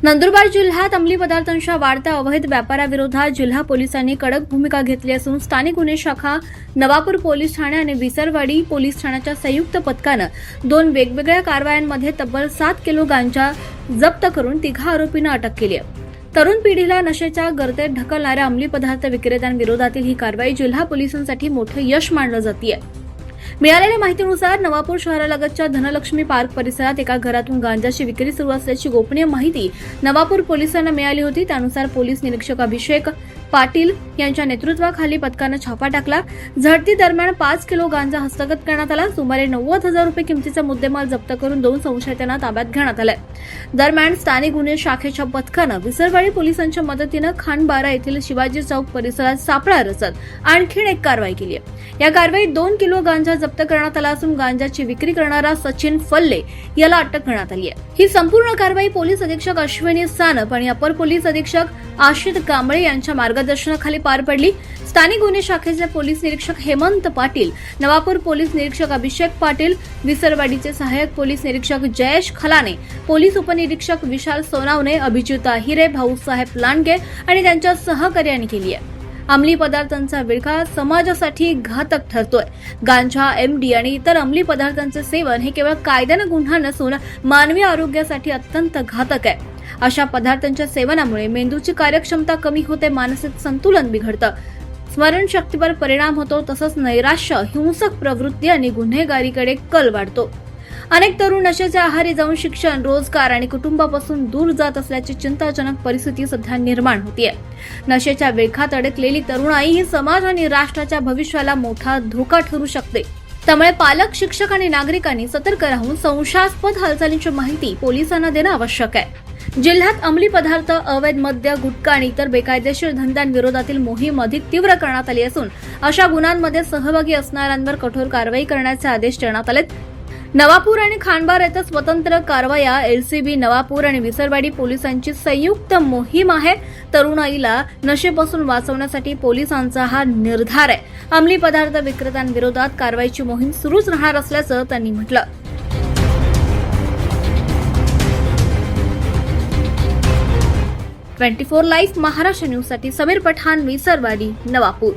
नंदुरबार जिल्ह्यात अंमली पदार्थांच्या वाढत्या अवैध व्यापाराविरोधात जिल्हा पोलिसांनी कडक भूमिका घेतली असून स्थानिक गुन्हे शाखा, नवापूर पोलीस ठाणे आणि विसरवाडी पोलीस ठाण्याच्या संयुक्त पथकानं 2 वेगवेगळ्या कारवायांमध्ये तब्बल 7 किलो गांजा जप्त करून 3 आरोपींना अटक केली आहे. तरुण पिढीला नशेच्या गर्तेत ढकलणाऱ्या अंमली पदार्थ विक्रेत्यांविरोधातील ही कारवाई जिल्हा पोलिसांसाठी मोठं यश मानलं जातेय. मिळालेल्या माहितीनुसार नवापूर शहरालगतच्या धनलक्ष्मी पार्क परिसरात एका घरातून गांजाची विक्री सुरू असल्याची गोपनीय माहिती नवापूर पोलिसांना मिळाली होती. त्यानुसार पोलीस निरीक्षक अभिषेक पाटील यांच्या नेतृत्वाखाली पथकानं छापा टाकला. झडती दरम्यान 5 किलो गांजा हस्तगत करण्यात आला. सुमारे 90,000 रुपये किमतीचा मुद्देमाल जप्त करून 2 संशयितांना ताब्यात घेण्यात आलाय. दरम्यान स्थानिक गुन्हे शाखेच्या पथकानं विसरवाडी पोलिसांच्या मदतीनं खानबारा येथील शिवाजी चौक परिसरात सापळा रचत आणखी एक कारवाई केली आहे. या कारवाईत 2 किलो गांजा जप्त करण्यात आला असून गांजाची विक्री करणारा सचिन फल्ले याला अटक करण्यात आली आहे. ही संपूर्ण कारवाई पोलीस अधीक्षक अश्विनी सानप आणि अपर पोलीस अधीक्षक आशित कांबळे यांच्या मार्गदर्शनाखाली पार पडली. स्थानिक गुन्हे शाखेचे पोलीस निरीक्षक हेमंत पाटील, नवापूर पोलीस निरीक्षक अभिषेक पाटील, विसरवाडीचे सहाय्यक पोलीस निरीक्षक जयेश खलाने, पोलीस उपनिरीक्षक विशाल सोनावणे, अभिजित आहिरे, भाऊसाहेब लांडगे आणि त्यांच्या सहकार्याने केली आहे. अंमली पदार्थांचा विळखा समाजासाठी घातक ठरतोय. गांजा, एमडी आणि इतर अंमली पदार्थांचे सेवन हे केवळ कायद्यानं गुन्हा नसून मानवी आरोग्यासाठी अत्यंत घातक आहे. अशा पदार्थांच्या सेवनामुळे मेंदूची कार्यक्षमता कमी होते, मानसिक संतुलन बिघडतं, स्मरणशक्तीवर परिणाम होतो, तसंच नैराश्य, हिंसक प्रवृत्ती आणि गुन्हेगारीकडे कल वाढतो. अनेक तरुण नशेच्या आहारी जाऊन शिक्षण, रोजगार आणि कुटुंबापासून दूर जात असल्याची चिंताजनक परिस्थिती सध्या निर्माण होतीये. नशेच्या विळखात अडकलेली तरुणाई ही समाज आणि राष्ट्राच्या भविष्याला मोठा धोका ठरू शकते. त्यामुळे पालक, शिक्षक आणि नागरिकांनी सतर्क राहून संशयास्पद हालचालींची माहिती पोलिसांना देणं आवश्यक आहे. जिल्ह्यात अंमली पदार्थ, अवैध मद्य, गुटखा आणि इतर बेकायदेशीर धंद्यांविरोधातील मोहीम अधिक तीव्र करण्यात आली असून अशा गुन्ह्यांमध्ये सहभागी असणाऱ्यांवर कठोर कारवाई करण्याचे आदेश देण्यात आलेत. नवापूर आणि खानबार येथे स्वतंत्र कारवाया, एलसीबी, नवापूर आणि विसरवाडी पोलिसांची संयुक्त मोहीम आहे. तरुणाईला नशेपासून वाचवण्यासाठी पोलिसांचा हा निर्धार आहे. अंमली पदार्थ विक्रेत्यांविरोधात कारवाईची मोहीम सुरूच राहणार असल्याचं त्यांनी म्हटलं. 24 लाईव्ह महाराष्ट्र न्यूजसाठी समीर पठाण, विसरवाडी, नवापूर.